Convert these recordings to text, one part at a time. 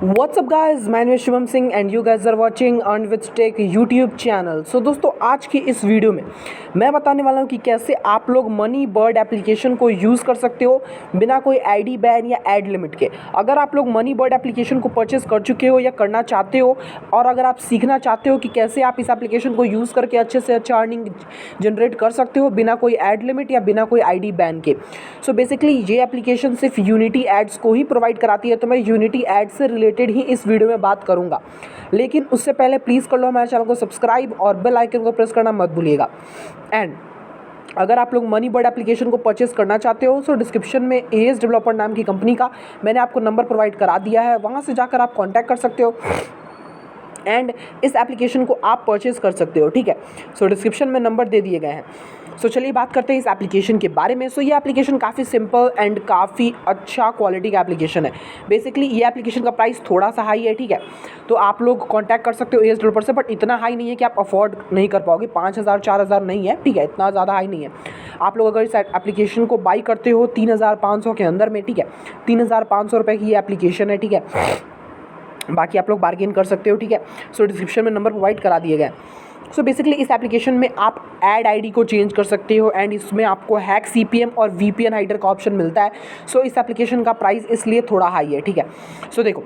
WhatsApp guys, मैं हूं Shivam Singh and you guys are watching earn with tech YouTube channel. So दोस्तों, आज की इस वीडियो में मैं बताने वाला हूं कि कैसे आप लोग मनी बर्ड एप्लीकेशन को यूज़ कर सकते हो बिना कोई आईडी बैन या एड लिमिट के। अगर आप लोग मनी बर्ड एप्लीकेशन को परचेस कर चुके हो या करना चाहते हो, और अगर आप सीखना चाहते हो कि कैसे आप इस एप्लीकेशन को यूज़ करके अच्छे से अच्छा अर्निंग जनरेट कर सकते हो बिना कोई एड लिमिट या बिना कोई आईडी बैन के। सो बेसिकली ये एप्लीकेशन सिर्फ यूनिटी एड्स को ही प्रोवाइड कराती है, तो मैं यूनिटी एड से रिलेटेड ही इस वीडियो में बात करूंगा। लेकिन उससे पहले प्लीज़ कर लो हमारे चैनल को सब्सक्राइब और बेल आइकन को प्रेस करना मत भूलिएगा। एंड अगर आप लोग मनी बर्ड एप्लीकेशन को परचेस करना चाहते हो तो डिस्क्रिप्शन में एएस डेवलपर नाम की कंपनी का मैंने आपको नंबर प्रोवाइड करा दिया है, वहाँ से जाकर आप कॉन्टैक्ट कर सकते हो एंड इस एप्लीकेशन को आप परचेस कर सकते हो। ठीक है, सो डिस्क्रिप्शन में नंबर दे दिए गए हैं। सो चलिए बात करते हैं इस एप्लीकेशन के बारे में। सो ये एप्लीकेशन काफ़ी सिंपल एंड काफ़ी अच्छा क्वालिटी का एप्लीकेशन है। बेसिकली ये एप्लीकेशन का प्राइस थोड़ा सा हाई है, ठीक है, तो आप लोग कांटेक्ट कर सकते हो एएस डेवलपर से, बट इतना हाई नहीं है कि आप अफोर्ड नहीं कर पाओगे। 5,000 4,000 नहीं है, ठीक है, इतना ज़्यादा हाई नहीं है। आप लोग अगर इस एप्लीकेशन को बाई करते हो 3,500 के अंदर में, ठीक है, 3,500 रुपये की ये एप्लीकेशन है, ठीक है, बाकी आप लोग बार्गेन कर सकते हो। ठीक है, सो डिस्क्रिप्शन में नंबर प्रोवाइड करा दिए गए। सो बेसिकली इस एप्लीकेशन में आप ऐड आईडी को चेंज कर सकते हो एंड इसमें आपको हैक सीपीएम और वीपीएन हाइडर का ऑप्शन मिलता है। सो इस एप्लीकेशन का प्राइस इसलिए थोड़ा हाई है। ठीक है, सो देखो,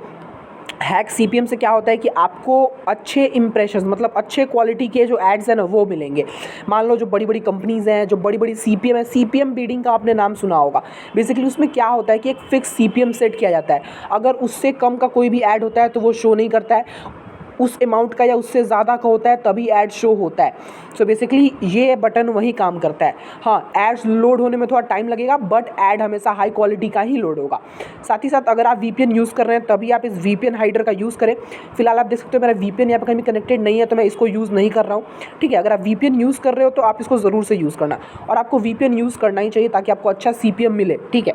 हैक सीपीएम से क्या होता है कि आपको अच्छे इंप्रेशंस, मतलब अच्छे क्वालिटी के जो एड्स हैं ना वो मिलेंगे। मान लो जो बड़ी बड़ी कंपनीज़ हैं, जो बड़ी बड़ी सीपीएम है, सीपीएम बीडिंग का आपने नाम सुना होगा। बेसिकली उसमें क्या होता है कि एक फिक्स सीपीएम सेट किया जाता है, अगर उससे कम का कोई भी ऐड होता है तो वो शो नहीं करता है, उस अमाउंट का या उससे ज़्यादा का होता है तभी ऐड शो होता है। सो बेसिकली ये बटन वही काम करता है। हाँ, एड्स लोड होने में थोड़ा टाइम लगेगा, बट ऐड हमेशा हाई क्वालिटी का ही लोड होगा। साथ ही साथ अगर आप वीपीएन यूज़ कर रहे हैं तभी आप इस वीपीएन हाइडर का यूज़ करें। फिलहाल आप देख सकते हो मेरा वीपीएन यहाँ पर कहीं कनेक्टेड नहीं है, तो मैं इसको यूज़ नहीं कर रहा हूँ। ठीक है, अगर आप वीपीएन यूज़ कर रहे हो तो आप इसको ज़रूर से यूज़ करना, और आपको वीपीएन यूज़ करना ही चाहिए ताकि आपको अच्छा सीपीएम मिले। ठीक है,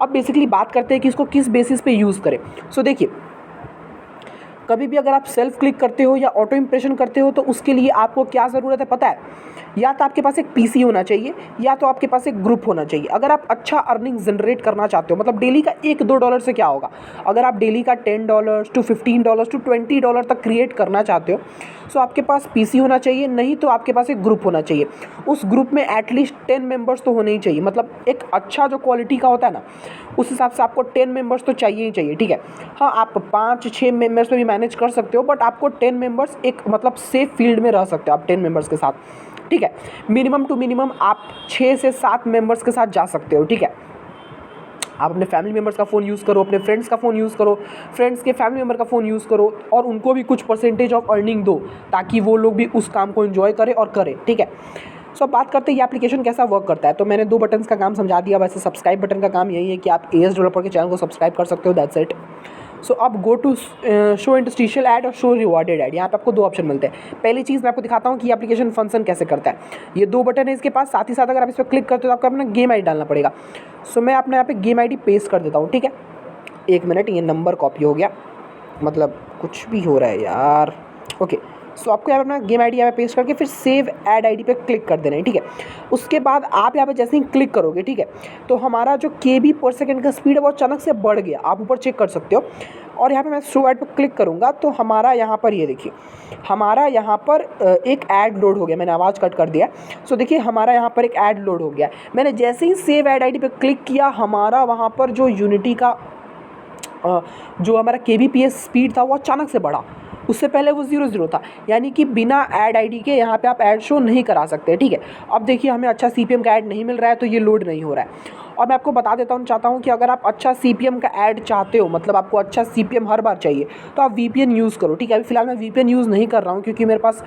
अब बेसिकली बात करते हैं कि इसको किस बेसिस पे यूज़ करें। सो देखिए, कभी भी अगर आप सेल्फ क्लिक करते हो या ऑटो इंप्रेशन करते हो तो उसके लिए आपको क्या ज़रूरत है पता है? या तो आपके पास एक पीसी होना चाहिए या तो आपके पास एक ग्रुप होना चाहिए। अगर आप अच्छा अर्निंग जनरेट करना चाहते हो, मतलब डेली का $1-2 से क्या होगा, अगर आप डेली का $10 to $15 to $20 तक क्रिएट करना चाहते हो, सो आपके पास पीसी होना चाहिए, नहीं तो आपके पास एक ग्रुप होना चाहिए। उस ग्रुप में एटलीस्ट 10 मेंबर्स तो होने ही चाहिए। मतलब एक अच्छा जो क्वालिटी का होता है ना, उस हिसाब से आपको 10 मेंबर्स तो चाहिए ही चाहिए। ठीक है, हाँ, आप 5-6 मेंबर्स में भी मैनेज कर सकते हो, बट आपको 10 मेंबर्स एक मतलब सेफ फील्ड में रह सकते हो आप 10 मेंबर्स के साथ। ठीक है, मिनिमम टू मिनिमम आप 6 से 7 मेंबर्स के साथ जा सकते हो। ठीक है, आप अपने फैमिली मेम्बर्स का फ़ोन यूज़ करो, अपने फ्रेंड्स का फ़ोन यूज़ करो, फ्रेंड्स के फैमिली मेम्बर का फ़ोन यूज़ करो, और उनको भी कुछ परसेंटेज ऑफ अर्निंग दो ताकि वो लोग भी उस काम को एंजॉय करें और करें। ठीक है, सो अब बात करते हैं ये एप्लीकेशन कैसा वर्क करता है। तो मैंने 2 बटन्स का काम समझा दिया। वैसे सब्सक्राइब बटन का काम यही है कि आप एएस डेवलपर के चैनल को सब्सक्राइब कर सकते हो, दैट्स इट। सो अब go to show interstitial ad और शो रिवॉर्डेड ऐड। यहाँ पे आपको 2 ऑप्शन मिलते हैं। पहली चीज़ मैं आपको दिखाता हूँ कि एप्लीकेशन फंक्शन कैसे करता है। ये 2 बटन है इसके पास, साथ ही साथ अगर आप इस पर क्लिक करते हो तो आपको अपना गेम आईडी डालना पड़ेगा। सो मैं अपने यहाँ पे गेम आईडी पेस्ट कर देता हूँ। ठीक है, 1 मिनट, ये नंबर कॉपी हो गया, मतलब कुछ भी हो रहा है यार। ओके, सो आपको यहाँ पे अपना गेम आईडी यहाँ पे पेस्ट करके फिर सेव ऐड आईडी पे क्लिक कर देना है। ठीक है, उसके बाद आप यहाँ पे जैसे ही क्लिक करोगे, ठीक है, तो हमारा जो केबी पर सेकंड का स्पीड है वो अचानक से बढ़ गया। आप ऊपर चेक कर सकते हो। और यहाँ पे मैं शो ऐड पर क्लिक करूँगा तो हमारा यहाँ पर ये देखिए, हमारा यहाँ पर एक ऐड लोड हो गया। मैंने आवाज़ कट कर दिया। सो देखिए, हमारा यहाँ पर एक ऐड लोड हो गया। मैंने जैसे ही सेव ऐड आईडी पे क्लिक किया, हमारा वहाँ पर जो यूनिटी का जो हमारा केबीपीएस स्पीड था वो अचानक से बढ़ा। उससे पहले वो 0 था, यानी कि बिना ऐड आईडी के यहाँ पे आप ऐड शो नहीं करा सकते। ठीक है, अब देखिए हमें अच्छा सीपीएम का ऐड नहीं मिल रहा है तो ये लोड नहीं हो रहा है। और मैं आपको बता देता हूँ, चाहता हूँ कि अगर आप अच्छा सीपीएम का ऐड चाहते हो, मतलब आपको अच्छा सीपीएम हर बार चाहिए, तो आप वीपीएन यूज़ करो। ठीक है, अभी फिलहाल मैं वीपीएन यूज़ नहीं कर रहा हूँ क्योंकि मेरे पास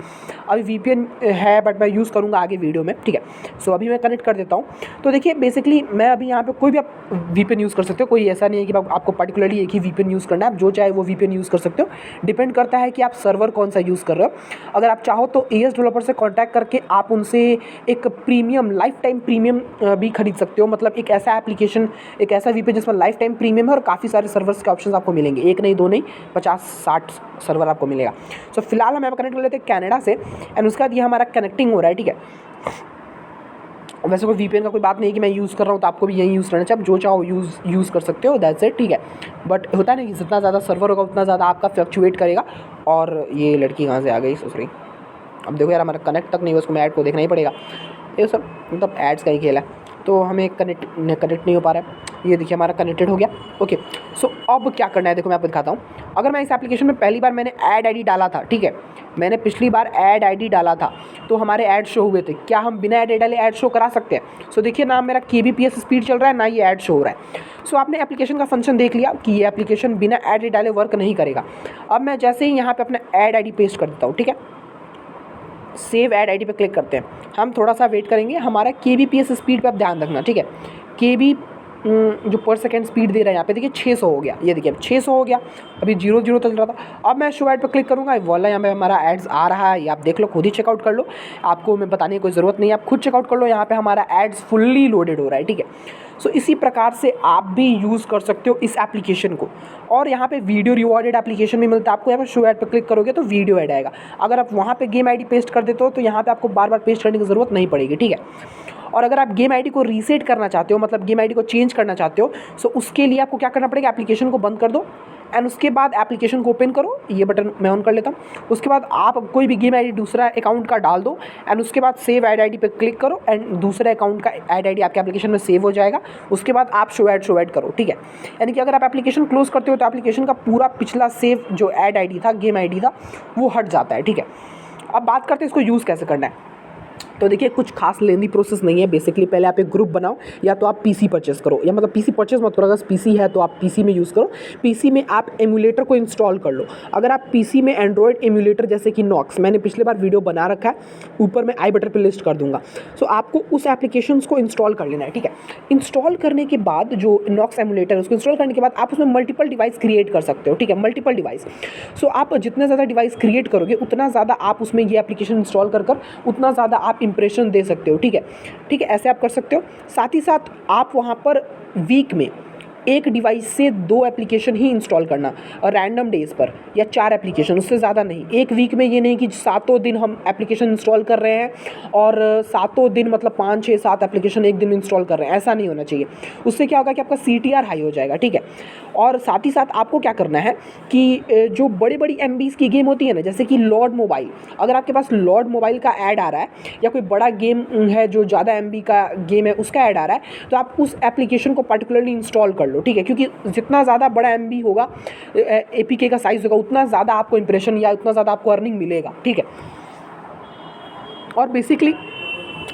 अभी वीपीएन है, बट मैं यूज़ करूँगा आगे वीडियो में। ठीक है, सो अभी मैं कनेक्ट कर देता हूँ। तो देखिए, बेसिकली मैं अभी यहाँ पे कोई भी आप वीपीएन यूज़ कर सकते हो। कोई ऐसा नहीं है कि आपको पर्टिकुलरली एक ही वीपीएन यूज़ करना है, आप जो चाहे वो वीपीएन यूज़ कर सकते हो। डिपेंड करता है कि आप सर्वर कौन सा यूज़ कर रहे हो। अगर आप चाहो तो एएस डेवलपर से कॉन्टैक्ट करके आप उनसे एक प्रीमियम, लाइफ टाइम प्रीमियम भी खरीद सकते हो। मतलब एक ऐसा एप्लीकेशन, एक ऐसा वीपीएन जिसमें लाइफ टाइम प्रीमियम है और काफ़ी सारे सर्वर्स के ऑप्शंस आपको मिलेंगे। 1 नहीं 2 नहीं, 50-60 सर्वर आपको मिलेगा। सो फिलहाल हम यहाँ पर कनेक्ट कर लेते हैं कनाडा से, एंड उसके बाद ये हमारा कनेक्टिंग हो रहा है। ठीक है, वैसे कोई वीपीएन का कोई बात नहीं है कि मैं यूज़ कर रहा हूँ तो आपको भी यही यूज़ करना चाहिए, आप जो चाहो यूज़ कर सकते हो, दैट्स इट, ठीक है। बट होता है ना कि जितना ज़्यादा सर्वर होगा उतना ज़्यादा आपका फ्लक्चुएट करेगा। और ये लड़की कहाँ से आ गई ससुरी, अब देखो यार हमारा कनेक्ट तक नहीं हुआ, उसको मैं ऐड को देखना ही पड़ेगा। ये सब मतलब एड्स का ही खेल है, तो हमें कनेक्ट नहीं हो पा रहा है। ये देखिए हमारा कनेक्टेड हो गया। ओके, सो अब क्या करना है देखो मैं आपको दिखाता हूँ। अगर मैं इस एप्लीकेशन में पहली बार मैंने ऐड आईडी डाला था, ठीक है, मैंने पिछली बार ऐड आईडी डाला था तो हमारे ऐड शो हुए थे। क्या हम बिना ऐड डाले ऐड शो करा सकते हैं? सो देखिए ना मेरा kbps स्पीड चल रहा है ना ये ऐड शो हो रहा है। सो आपने एप्लीकेशन का फंक्शन देख लिया कि ये एप्लीकेशन बिना ऐड डाले वर्क नहीं करेगा। अब मैं जैसे ही यहाँ पे अपना ऐड आईडी पेस्ट कर देता हूँ, ठीक है, सेव ऐड आईडी पे क्लिक करते हैं, हम थोड़ा सा वेट करेंगे। हमारा kbps स्पीड पे आप ध्यान रखना, ठीक है, kb जो पर सेकेंड स्पीड दे रहा है यहाँ पे देखिए 600 हो गया, ये देखिए अब 600 हो गया, अभी 00 चल रहा था। अब मैं शो ऐड पे क्लिक करूँगा, वाला यहाँ पे हमारा एड्स आ रहा है, ये आप देख लो, खुद ही चेकआउट कर लो, आपको मैं बताने की कोई ज़रूरत नहीं है, आप खुद चेकआउट कर लो। यहाँ पे हमारा एड्स फुल्ली लोडेड हो रहा है, ठीक है। सो इसी प्रकार से आप भी यूज़ कर सकते हो इस एप्लीकेशन को। और यहाँ पे वीडियो रिवॉर्डेड एप्लीकेशन भी मिलता है आपको। यहाँ पे शो ऐड पे क्लिक करोगे तो वीडियो ऐड आएगा। अगर आप वहाँ पे गेम आईडी पेस्ट कर देते हो तो यहाँ पे आपको बार बार पेस्ट करने की ज़रूरत नहीं पड़ेगी, ठीक है। और अगर आप गेम आईडी को रीसेट करना चाहते हो, मतलब गेम आईडी को चेंज करना चाहते हो, सो उसके लिए आपको क्या करना पड़ेगा, एप्लीकेशन को बंद कर दो एंड उसके बाद एप्लीकेशन को ओपन करो, ये बटन मैं ऑन कर लेता हूँ। उसके बाद आप कोई भी गेम आईडी दूसरा अकाउंट का डाल दो एंड उसके बाद सेव ऐड आईडी पे क्लिक करो एंड दूसरे अकाउंट का ऐड आईडी आपके एप्लीकेशन में सेव हो जाएगा। उसके बाद आप शो ऐड करो, ठीक है। यानी कि अगर आप एप्लीकेशन क्लोज करते हो तो एप्लीकेशन का पूरा पिछला सेव जो ऐड आईडी था, गेम आईडी था, वो हट जाता है, ठीक है। अब बात करते हैं इसको यूज़ कैसे करना है। तो देखिए कुछ खास लेंदी प्रोसेस नहीं है। बेसिकली पहले आप एक ग्रुप बनाओ, या तो आप पीसी परचेस करो, या मतलब पीसी परचेस मत करो, अगर पीसी है तो आप पीसी में यूज़ करो। पीसी में आप एमुलेटर को इंस्टॉल कर लो। अगर आप पीसी में एंड्रॉयड एमुलेटर जैसे कि नॉक्स, मैंने पिछले बार वीडियो बना रखा है, ऊपर मैं आई बटन पर लिस्ट कर दूंगा। सो आपको उस एप्लीकेशन को इंस्टॉल कर लेना है, ठीक है। इंस्टॉल करने के बाद जो नॉक्स एमुलेटर है उसको इंस्टॉल करने के बाद आप उसमें मल्टीपल डिवाइस क्रिएट कर सकते हो, ठीक है, मल्टीपल डिवाइस। सो आप जितने ज़्यादा डिवाइस क्रिएट करोगे उतना ज़्यादा आप उसमें ये एप्लीकेशन इंस्टॉल कर उतना ज़्यादा आप इंप्रेशन दे सकते हो, ठीक है, ठीक है, ऐसे आप कर सकते हो। साथ ही साथ आप वहाँ पर वीक में एक डिवाइस से 2 एप्लीकेशन ही इंस्टॉल करना, और रैंडम डेज पर, या 4 एप्लीकेशन, उससे ज़्यादा नहीं। एक वीक में ये नहीं कि 7 दिन हम एप्लीकेशन इंस्टॉल कर रहे हैं और 7 दिन मतलब 5, 6, 7 एप्लीकेशन एक दिन में इंस्टॉल कर रहे हैं, ऐसा नहीं होना चाहिए। उससे क्या होगा कि आपका CTR हाई हो जाएगा, ठीक है। और साथ ही साथ आपको क्या करना है कि जो बड़ी बड़ी MBs की गेम होती है ना, जैसे कि लॉर्ड मोबाइल, अगर आपके पास लॉर्ड मोबाइल का ऐड आ रहा है या कोई बड़ा गेम है जो ज़्यादा MB का गेम है उसका ऐड आ रहा है, तो आप उस एप्लीकेशन को पर्टिकुलरली इंस्टॉल कर लो, ठीक है, क्योंकि जितना ज़्यादा बड़ा MB होगा, APK का साइज़ होगा, उतना ज़्यादा आपको इंप्रेशन या उतना ज़्यादा आपको अर्निंग मिलेगा, ठीक है। और बेसिकली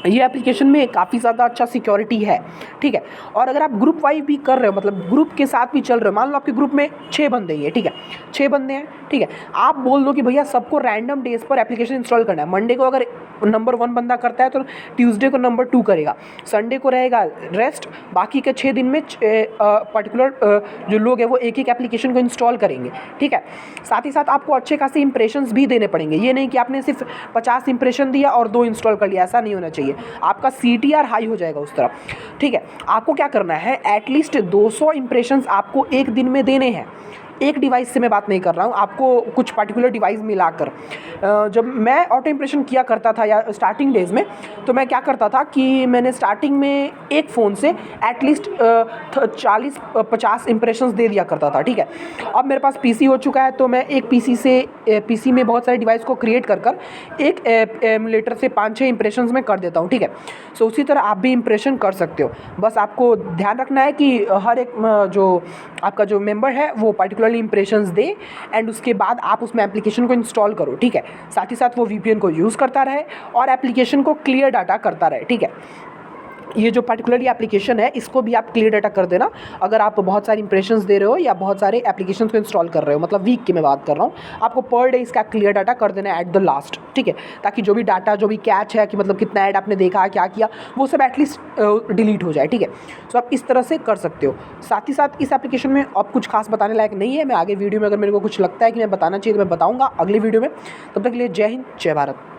ये एप्लीकेशन में काफ़ी ज़्यादा अच्छा सिक्योरिटी है, ठीक है। और अगर आप ग्रुप वाइज भी कर रहे हो, मतलब ग्रुप के साथ भी चल रहे हो, मान लो आपके ग्रुप में 6 बंदे हैं, ठीक है, 6 बंदे हैं, ठीक है, आप बोल दो कि भैया सबको रैंडम डेज पर एप्लीकेशन इंस्टॉल करना है। मंडे को अगर नंबर 1 बंदा करता है तो ट्यूसडे को नंबर 2 करेगा, संडे को रहेगा रेस्ट, बाकी के 6 दिन में पर्टिकुलर जो लोग हैं वो एक एक एप्लीकेशन को इंस्टॉल करेंगे, ठीक है। साथ ही साथ आपको अच्छे खासे इंप्रेशंस भी देने पड़ेंगे। ये नहीं कि आपने सिर्फ 50 इंप्रेशन दिया और 2 इंस्टॉल कर लिया, ऐसा नहीं होना चाहिए। आपका CTR हाई हो जाएगा उस तरफ, ठीक है। आपको क्या करना है, एटलीस्ट 200 इंप्रेशंस आपको एक दिन में देने हैं। एक डिवाइस से मैं बात नहीं कर रहा हूँ, आपको कुछ पर्टिकुलर डिवाइस मिलाकर। जब मैं ऑटो इंप्रेशन किया करता था या स्टार्टिंग डेज में, तो मैं क्या करता था कि मैंने स्टार्टिंग में एक फ़ोन से एटलीस्ट 40-50 इंप्रेशंस दे दिया करता था, ठीक है। अब मेरे पास PC हो चुका है तो मैं एक PC में बहुत सारे डिवाइस को क्रिएट कर एक एमुलेटर से 5-6 इंप्रेशंस में कर देता हूँ, ठीक है। सो उसी तरह आप भी इंप्रेशन कर सकते हो। बस आपको ध्यान रखना है कि हर एक जो आपका जो मेंबर है वो पर्टिकुलरली इंप्रेशंस दे एंड उसके बाद आप उसमें एप्लीकेशन को इंस्टॉल करो, ठीक है। साथ ही साथ वो VPN को यूज़ करता रहे और एप्लीकेशन को क्लियर डाटा करता रहे, ठीक है। ये जो पर्टिकुलरली एप्लीकेशन है इसको भी आप क्लियर डाटा कर देना अगर आप बहुत सारे इंप्रेशंस दे रहे हो या बहुत सारे एप्लीकेशंस को इंस्टॉल कर रहे हो, मतलब वीक की मैं बात कर रहा हूँ। आपको पर डे इसका क्लियर डाटा कर देना है एट द लास्ट, ठीक है, ताकि जो भी डाटा, जो भी कैच है कि मतलब कितना ऐड आपने देखा, क्या किया, वो सब एटलीस्ट डिलीट हो जाए, ठीक है। सो आप इस तरह से कर सकते हो। साथ ही साथ इस एप्लीकेशन में अब कुछ खास बताने लायक नहीं है। मैं आगे वीडियो में अगर मेरे को कुछ लगता है कि मैं बताना चाहिए तो मैं बताऊँगा अगले वीडियो में। तब तक के लिए जय हिंद, जय भारत।